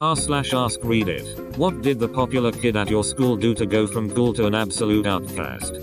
r/AskReddit. What did the popular kid at your school do to go from cool to an absolute outcast?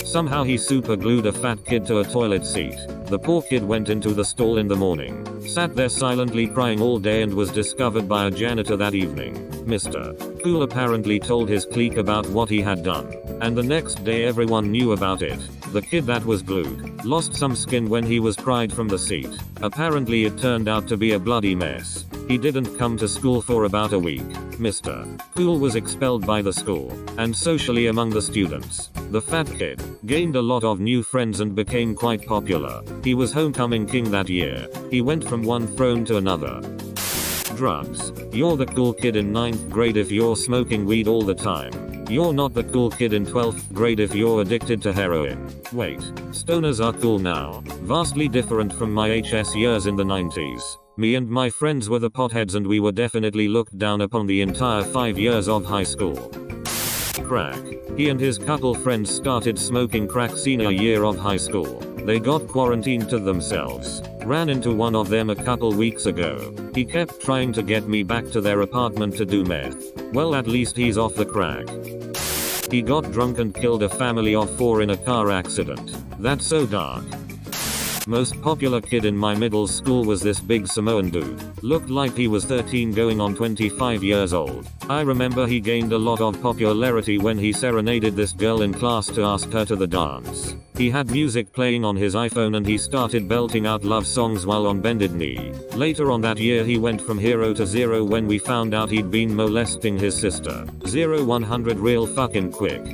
Somehow he super glued a fat kid to a toilet seat. The poor kid went into the stall in the morning, sat there silently crying all day, and was discovered by a janitor that evening. Mr. Cool apparently told his clique about what he had done, and the next day everyone knew about it. The kid that was glued lost some skin when he was pried from the seat. Apparently it turned out to be a bloody mess. He didn't come to school for about a week. Mr. Cool was expelled by the school, and socially among the students. The fat kid gained a lot of new friends and became quite popular. He was homecoming king that year. He went from one throne to another. Drugs. You're the cool kid in 9th grade if you're smoking weed all the time. You're not the cool kid in 12th grade if you're addicted to heroin. Wait, stoners are cool now. Vastly different from my HS years in the 90s. Me and my friends were the potheads, and we were definitely looked down upon the entire 5 years of high school. Crack. He and his couple friends started smoking crack senior year of high school. They got quarantined to themselves. Ran into one of them a couple weeks ago. He kept trying to get me back to their apartment to do meth. Well, at least he's off the crack. He got drunk and killed a family of 4 in a car accident. That's so dark. Most popular kid in my middle school was this big Samoan dude. Looked like he was 13 going on 25 years old. I remember he gained a lot of popularity when he serenaded this girl in class to ask her to the dance. He had music playing on his iPhone and he started belting out love songs while on bended knee. Later on that year he went from hero to zero when we found out he'd been molesting his sister. 0-100 real fucking quick.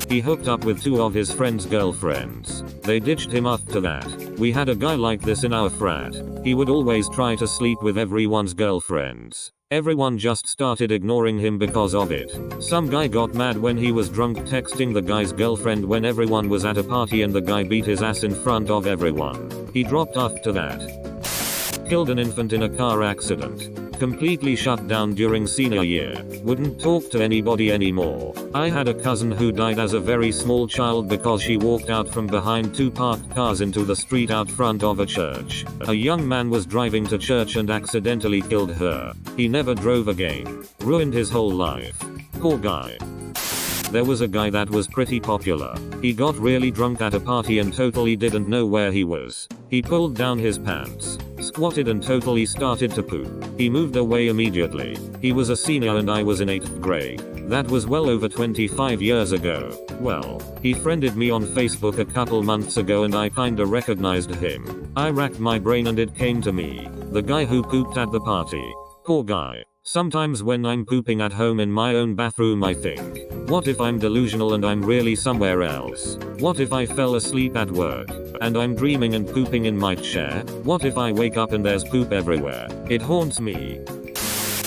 He hooked up with 2 of his friends' girlfriends. They ditched him after that. We had a guy like this in our frat. He would always try to sleep with everyone's girlfriends. Everyone just started ignoring him because of it. Some guy got mad when he was drunk texting the guy's girlfriend when everyone was at a party, and the guy beat his ass in front of everyone. He dropped after that. Killed an infant in a car accident. Completely shut down during senior year. Wouldn't talk to anybody anymore. I had a cousin who died as a very small child because she walked out from behind 2 parked cars into the street out front of a church. A young man was driving to church and accidentally killed her. He never drove again. Ruined his whole life. Poor guy. There was a guy that was pretty popular. He got really drunk at a party and totally didn't know where he was. He pulled down his pants, squatted, and totally started to poop. He moved away immediately. He was a senior and I was in 8th grade. That was well over 25 years ago. Well, he friended me on Facebook a couple months ago and I kinda recognized him. I racked my brain and it came to me. The guy who pooped at the party. Poor guy. Sometimes when I'm pooping at home in my own bathroom I think, what if I'm delusional and I'm really somewhere else? What if I fell asleep at work, and I'm dreaming and pooping in my chair? What if I wake up and there's poop everywhere? It haunts me.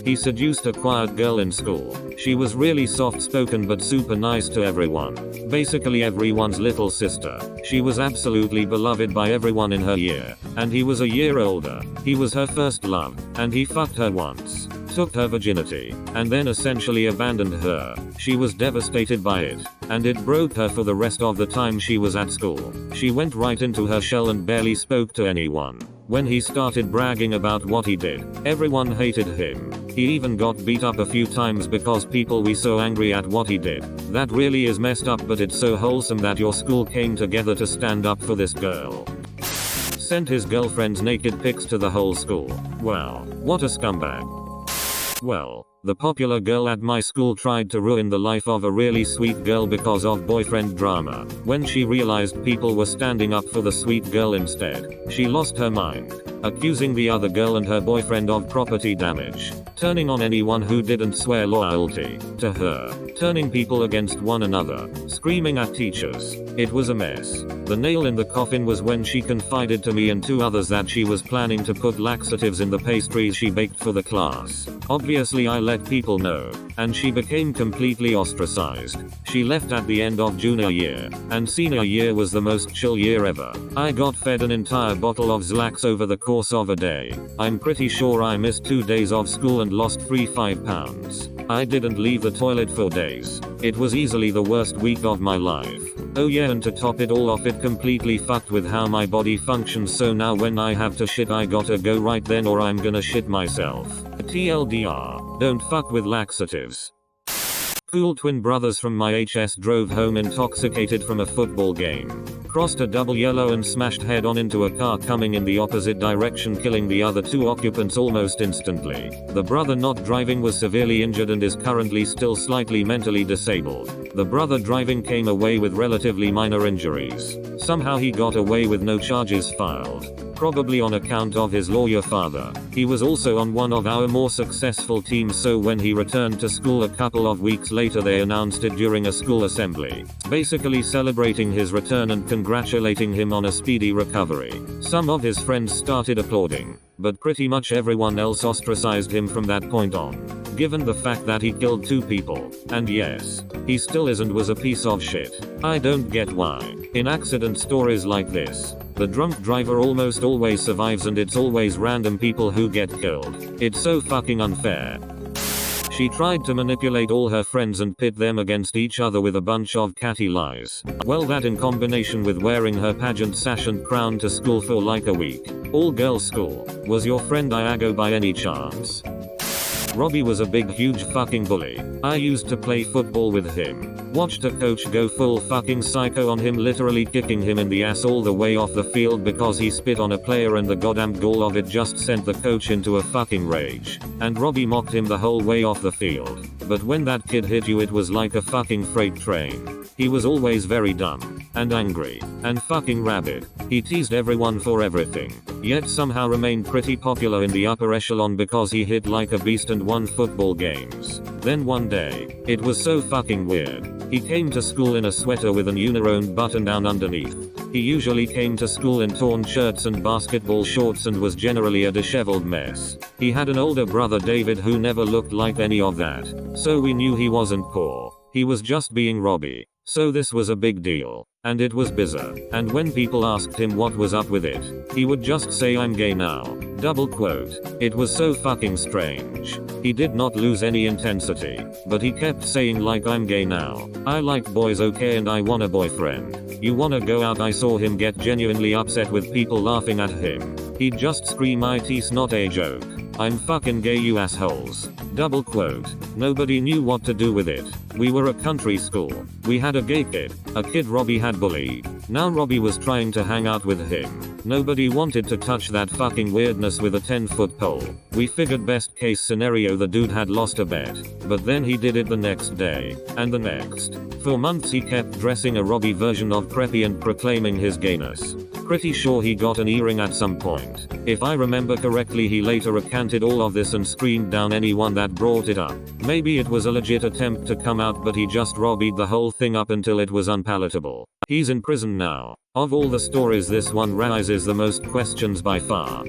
He seduced a quiet girl in school. She was really soft-spoken but super nice to everyone. Basically everyone's little sister. She was absolutely beloved by everyone in her year. And he was a year older. He was her first love. And he fucked her once. Took her virginity. And then essentially abandoned her. She was devastated by it. And it broke her for the rest of the time she was at school. She went right into her shell and barely spoke to anyone. When he started bragging about what he did, everyone hated him. He even got beat up a few times because people were so angry at what he did. That really is messed up, but it's so wholesome that your school came together to stand up for this girl. Sent his girlfriend's naked pics to the whole school. Wow, what a scumbag. Well, the popular girl at my school tried to ruin the life of a really sweet girl because of boyfriend drama. When she realized people were standing up for the sweet girl instead, she lost her mind, accusing the other girl and her boyfriend of property damage, turning on anyone who didn't swear loyalty to her, turning people against one another, screaming at teachers. It was a mess. The nail in the coffin was when she confided to me and 2 others that she was planning to put laxatives in the pastries she baked for the class. Obviously I let people know, and she became completely ostracized. She left at the end of junior year, and senior year was the most chill year ever. I got fed an entire bottle of Zlax over the course of a day. I'm pretty sure I missed 2 days of school and lost 5 pounds. I didn't leave the toilet for days. It was easily the worst week of my life. Oh yeah, and to top it all off, it completely fucked with how my body functions, so now when I have to shit I gotta go right then or I'm gonna shit myself. TLDR, don't fuck with laxatives. Cool twin brothers from my HS drove home intoxicated from a football game. Crossed a double yellow and smashed head on into a car coming in the opposite direction, killing the other two occupants almost instantly. The brother not driving was severely injured and is currently still slightly mentally disabled. The brother driving came away with relatively minor injuries. Somehow he got away with no charges filed. Probably on account of his lawyer father. He was also on one of our more successful teams, so when he returned to school a couple of weeks later they announced it during a school assembly, basically celebrating his return and congratulating him on a speedy recovery. Some of his friends started applauding, but pretty much everyone else ostracized him from that point on, given the fact that he killed 2 people. And yes, he still is and was a piece of shit. I don't get why. In accident stories like this, the drunk driver almost always survives and it's always random people who get killed. It's so fucking unfair. She tried to manipulate all her friends and pit them against each other with a bunch of catty lies. Well, that in combination with wearing her pageant sash and crown to school for like a week. All girls school. Was your friend Iago by any chance? Robbie was a big huge fucking bully. I used to play football with him. Watched a coach go full fucking psycho on him, literally kicking him in the ass all the way off the field because he spit on a player, and the goddamn gall of it just sent the coach into a fucking rage. And Robbie mocked him the whole way off the field. But when that kid hit you, it was like a fucking freight train. He was always very dumb, and angry, and fucking rabid. He teased everyone for everything, yet somehow remained pretty popular in the upper echelon because he hit like a beast and won football games. Then one day, it was so fucking weird. He came to school in a sweater with an uniround button down underneath. He usually came to school in torn shirts and basketball shorts and was generally a disheveled mess. He had an older brother David who never looked like any of that, so we knew he wasn't poor. He was just being Robbie. So this was a big deal. And it was bizarre. And when people asked him what was up with it, he would just say, "I'm gay now." Double quote. It was so fucking strange. He did not lose any intensity, but he kept saying like, "I'm gay now. I like boys, okay, and I want a boyfriend. You wanna go out?" I saw him get genuinely upset with people laughing at him. He'd just scream, "It's not a joke. I'm fucking gay, you assholes." Double quote. Nobody knew what to do with it. We were a country school. We had a gay kid, a kid Robbie had bullied. Now Robbie was trying to hang out with him. Nobody wanted to touch that fucking weirdness with a 10-foot pole. We figured best case scenario the dude had lost a bet. But then he did it the next day, and the next. For months he kept dressing a Robbie version of preppy and proclaiming his gayness. Pretty sure he got an earring at some point. If I remember correctly, he later recanted all of this and screamed down anyone that brought it up. Maybe it was a legit attempt to come out, but he just Robbied the whole thing up until it was unpalatable. He's in prison now. Of all the stories, this one raises the most questions by far.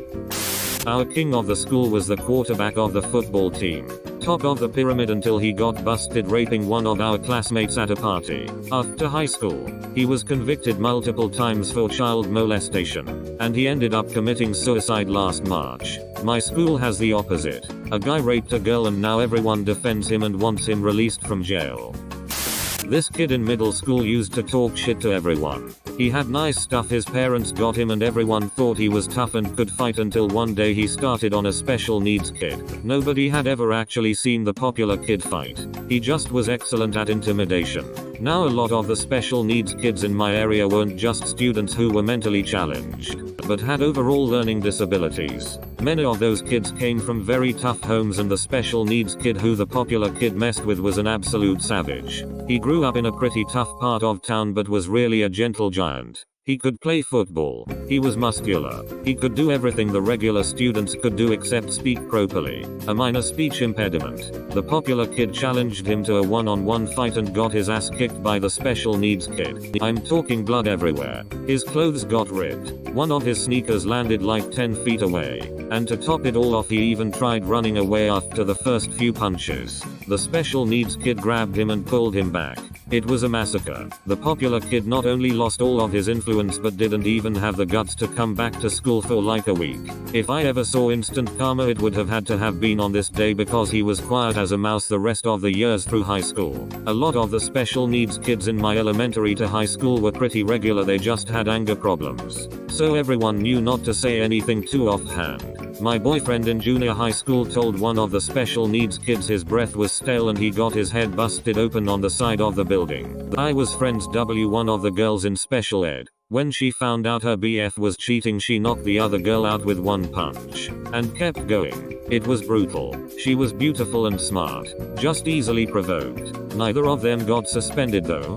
Our king of the school was the quarterback of the football team. Top of the pyramid until he got busted raping one of our classmates at a party. After high school, he was convicted multiple times for child molestation, and he ended up committing suicide last March. My school has the opposite. A guy raped a girl and now everyone defends him and wants him released from jail. This kid in middle school used to talk shit to everyone. He had nice stuff his parents got him and everyone thought he was tough and could fight, until one day he started on a special needs kid. Nobody had ever actually seen the popular kid fight. He just was excellent at intimidation. Now a lot of the special needs kids in my area weren't just students who were mentally challenged, but had overall learning disabilities. Many of those kids came from very tough homes, and the special needs kid who the popular kid messed with was an absolute savage. He grew up in a pretty tough part of town but was really a gentle giant. He could play football. He was muscular. He could do everything the regular students could do except speak properly. A minor speech impediment. The popular kid challenged him to a one-on-one fight and got his ass kicked by the special needs kid. I'm talking blood everywhere. His clothes got ripped. One of his sneakers landed like 10 feet away. And to top it all off, he even tried running away after the first few punches. The special needs kid grabbed him and pulled him back. It was a massacre. The popular kid not only lost all of his influence but didn't even have the guts to come back to school for like a week. If I ever saw instant karma, it would have had to have been on this day, because he was quiet as a mouse the rest of the years through high school. A lot of the special needs kids in my elementary to high school were pretty regular, they just had anger problems. So everyone knew not to say anything too offhand. My boyfriend in junior high school told one of the special needs kids his breath was stale and he got his head busted open on the side of the building. I was friends with one of the girls in special ed. When she found out her BF was cheating, she knocked the other girl out with one punch. And kept going. It was brutal. She was beautiful and smart. Just easily provoked. Neither of them got suspended though.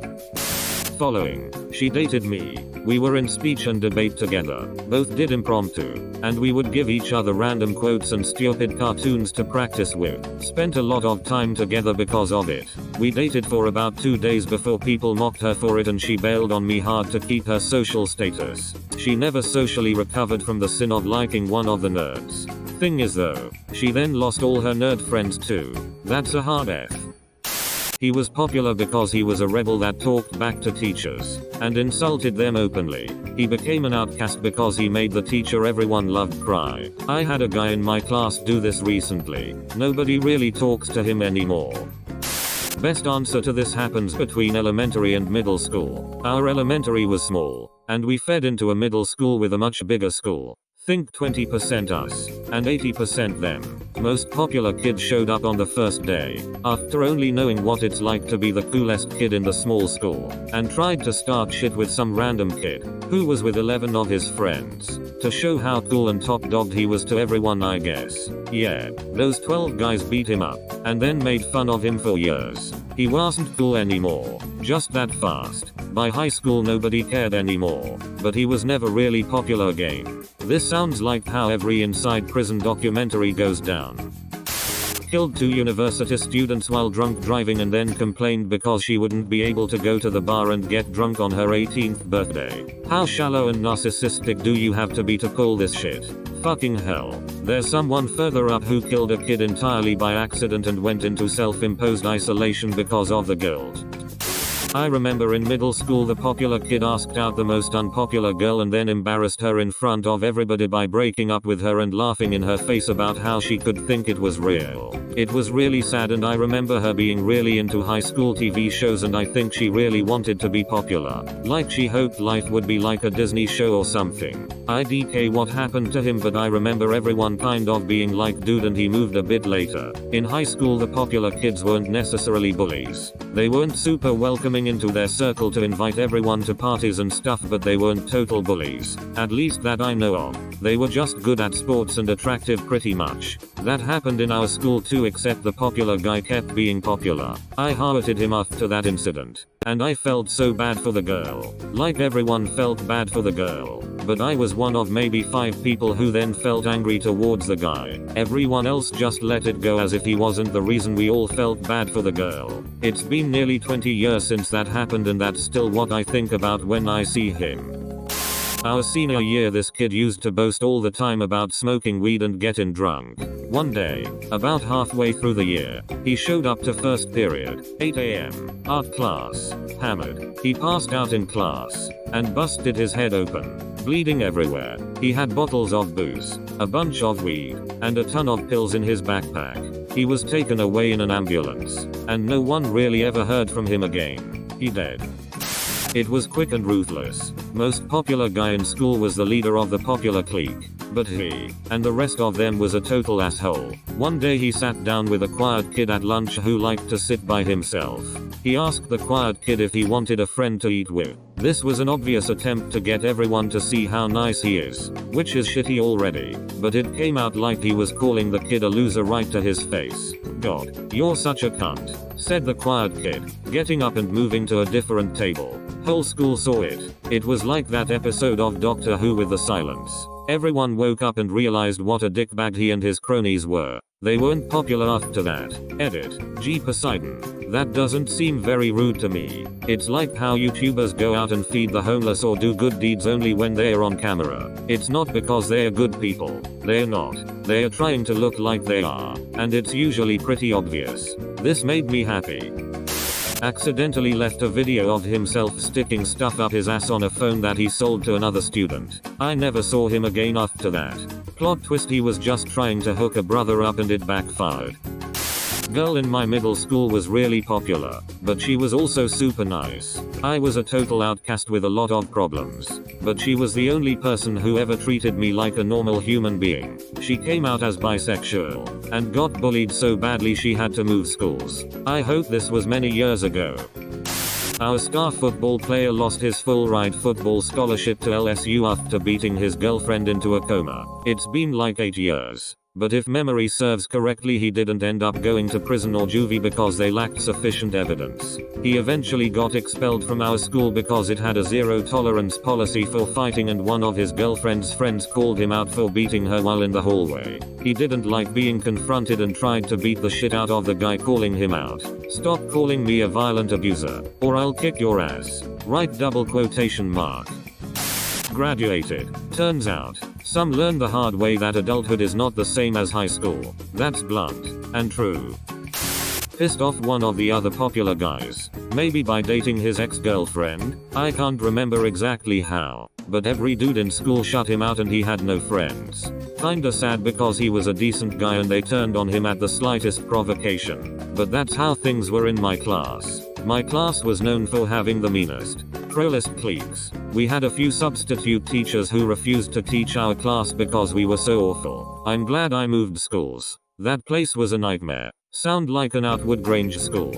Following, she dated me. We were in speech and debate together. Both did impromptu. And we would give each other random quotes and stupid cartoons to practice with. Spent a lot of time together because of it. We dated for about 2 days before people mocked her for it, and she bailed on me hard to keep her social status. She never socially recovered from the sin of liking one of the nerds. Thing is though, she then lost all her nerd friends too. That's a hard F. He was popular because he was a rebel that talked back to teachers and insulted them openly. He became an outcast because he made the teacher everyone loved cry. I had a guy in my class do this recently. Nobody really talks to him anymore. Best answer to this happens between elementary and middle school. Our elementary was small, and we fed into a middle school with a much bigger school. Think 20% us, and 80% them. Most popular kids showed up on the first day, after only knowing what it's like to be the coolest kid in the small school, and tried to start shit with some random kid, who was with 11 of his friends, to show how cool and top dogged he was to everyone, I guess. Yeah, those 12 guys beat him up, and then made fun of him for years. He wasn't cool anymore, just that fast. By high school nobody cared anymore, but he was never really popular again. This sounds like how every inside prison documentary goes down. Killed 2 university students while drunk driving and then complained because she wouldn't be able to go to the bar and get drunk on her 18th birthday. How shallow and narcissistic do you have to be to pull this shit? Fucking hell. There's someone further up who killed a kid entirely by accident and went into self-imposed isolation because of the guilt. I remember in middle school the popular kid asked out the most unpopular girl and then embarrassed her in front of everybody by breaking up with her and laughing in her face about how she could think it was real. It was really sad, and I remember her being really into high school TV shows, and I think she really wanted to be popular. Like she hoped life would be like a Disney show or something. IDK what happened to him, but I remember everyone kind of being like, dude, and he moved a bit later. In high school the popular kids weren't necessarily bullies. They weren't super welcoming into their circle to invite everyone to parties and stuff, but they weren't total bullies. At least that I know of. They were just good at sports and attractive pretty much. That happened in our school too, except the popular guy kept being popular. I hearted him after that incident. And I felt so bad for the girl. Like everyone felt bad for the girl. But I was one of maybe 5 people who then felt angry towards the guy. Everyone else just let it go as if he wasn't the reason we all felt bad for the girl. It's been nearly 20 years since that happened, and that's still what I think about when I see him. Our senior year, this kid used to boast all the time about smoking weed and getting drunk. One day, about halfway through the year, he showed up to first period, 8 AM, art class, hammered. He passed out in class, and busted his head open, bleeding everywhere. He had bottles of booze, a bunch of weed, and a ton of pills in his backpack. He was taken away in an ambulance, and no one really ever heard from him again. He dead. It was quick and ruthless. Most popular guy in school was the leader of the popular clique, but he and the rest of them was a total asshole. One day he sat down with a quiet kid at lunch who liked to sit by himself. He asked the quiet kid if he wanted a friend to eat with. This was an obvious attempt to get everyone to see how nice he is, which is shitty already, but it came out like he was calling the kid a loser right to his face. God, you're such a cunt, said the quiet kid, getting up and moving to a different table. Whole school saw it. It was like that episode of Doctor Who with the silence. Everyone woke up and realized what a dickbag he and his cronies were. They weren't popular after that. Edit. G. Poseidon. That doesn't seem very rude to me. It's like how YouTubers go out and feed the homeless or do good deeds only when they're on camera. It's not because they're good people. They're not. They're trying to look like they are. And it's usually pretty obvious. This made me happy. Accidentally left a video of himself sticking stuff up his ass on a phone that he sold to another student. I never saw him again after that. Plot twist, he was just trying to hook a brother up and it backfired. Girl in my middle school was really popular, but she was also super nice. I was a total outcast with a lot of problems, but she was the only person who ever treated me like a normal human being. She came out as bisexual, and got bullied so badly she had to move schools. I hope this was many years ago. Our star football player lost his full-ride football scholarship to LSU after beating his girlfriend into a coma. It's been like 8 years. But if memory serves correctly, he didn't end up going to prison or juvie because they lacked sufficient evidence. He eventually got expelled from our school because it had a zero-tolerance policy for fighting, and one of his girlfriend's friends called him out for beating her while in the hallway. He didn't like being confronted and tried to beat the shit out of the guy, calling him out. "Stop calling me a violent abuser, or I'll kick your ass." Right, double quotation mark. Graduated. Turns out, some learn the hard way that adulthood is not the same as high school. That's blunt and true. Pissed off one of the other popular guys. Maybe by dating his ex-girlfriend? I can't remember exactly how, but every dude in school shut him out and he had no friends. Kinda sad because he was a decent guy and they turned on him at the slightest provocation. But that's how things were in my class. My class was known for having the meanest, trollest cliques. We had a few substitute teachers who refused to teach our class because we were so awful. I'm glad I moved schools. That place was a nightmare. Sound like an Outwood Grange school.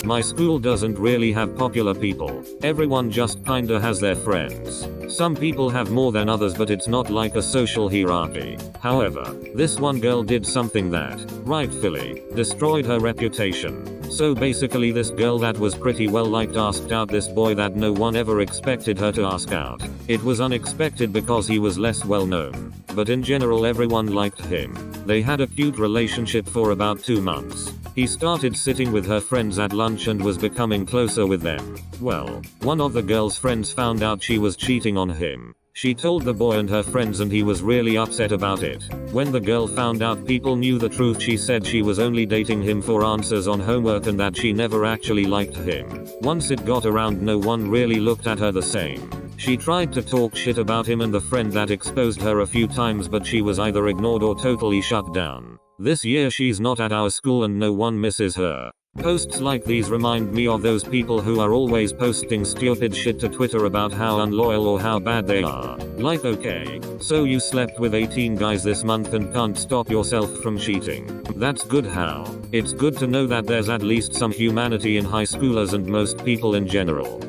My school doesn't really have popular people. Everyone just kinda has their friends. Some people have more than others, but it's not like a social hierarchy. However, this one girl did something that, rightfully, destroyed her reputation. So basically, this girl that was pretty well liked asked out this boy that no one ever expected her to ask out. It was unexpected because he was less well known, but in general everyone liked him. They had a cute relationship for about 2 months. He started sitting with her friends at lunch and was becoming closer with them. Well, one of the girl's friends found out she was cheating on him. She told the boy and her friends and he was really upset about it. When the girl found out people knew the truth, she said she was only dating him for answers on homework and that she never actually liked him. Once it got around, no one really looked at her the same. She tried to talk shit about him and the friend that exposed her a few times, but she was either ignored or totally shut down. This year she's not at our school and no one misses her. Posts like these remind me of those people who are always posting stupid shit to Twitter about how unloyal or how bad they are. Like, okay, so you slept with 18 guys this month and can't stop yourself from cheating. That's good. How? It's good to know that there's at least some humanity in high schoolers and most people in general.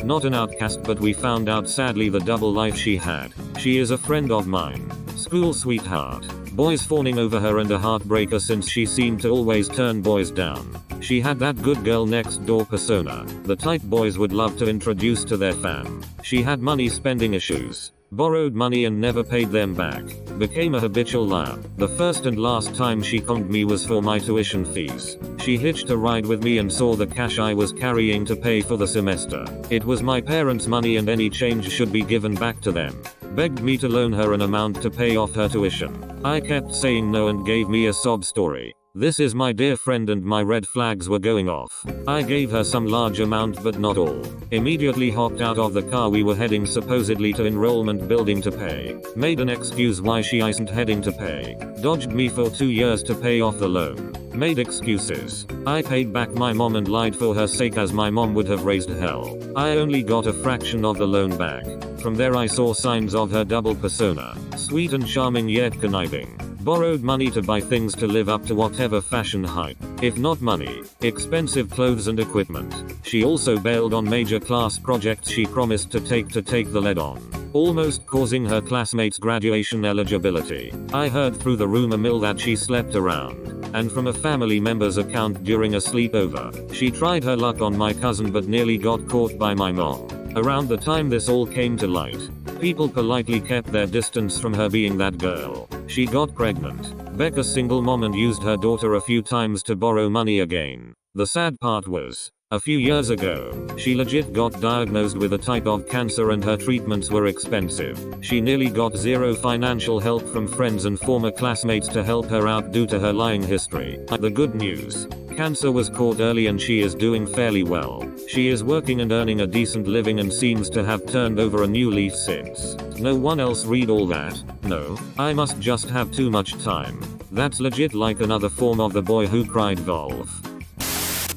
Not an outcast, but we found out sadly the double life she had. She is a friend of mine. School sweetheart. Boys fawning over her and a heartbreaker since she seemed to always turn boys down. She had that good girl next door persona, the type boys would love to introduce to their fam. She had money spending issues. Borrowed money and never paid them back. Became a habitual liar. The first and last time she conned me was for my tuition fees. She hitched a ride with me and saw the cash I was carrying to pay for the semester. It was my parents' money and any change should be given back to them. Begged me to loan her an amount to pay off her tuition. I kept saying no and gave me a sob story. This is my dear friend and my red flags were going off. I gave her some large amount but not all. Immediately hopped out of the car we were heading supposedly to enrollment building to pay. Made an excuse why she isn't heading to pay. Dodged me for 2 years to pay off the loan. Made excuses. I paid back my mom and lied for her sake as my mom would have raised hell. I only got a fraction of the loan back. From there I saw signs of her double persona. Sweet and charming yet conniving. Borrowed money to buy things to live up to whatever fashion hype. If not money, expensive clothes and equipment. She also bailed on major class projects she promised to take the lead on, almost causing her classmates' graduation eligibility. I heard through the rumor mill that she slept around, and from a family member's account during a sleepover. She tried her luck on my cousin but nearly got caught by my mom. Around the time this all came to light, people politely kept their distance from her being that girl. She got pregnant. Becca's single mom and used her daughter a few times to borrow money again. The sad part was, A few years ago, she legit got diagnosed with a type of cancer and her treatments were expensive. She nearly got zero financial help from friends and former classmates to help her out due to her lying history. The good news. Cancer was caught early and she is doing fairly well. She is working and earning a decent living and seems to have turned over a new leaf since. No one else read all that? No, I must just have too much time. That's legit like another form of the boy who cried Volv.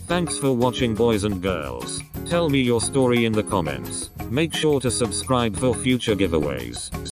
Thanks for watching, boys and girls. Tell me your story in the comments. Make sure to subscribe for future giveaways.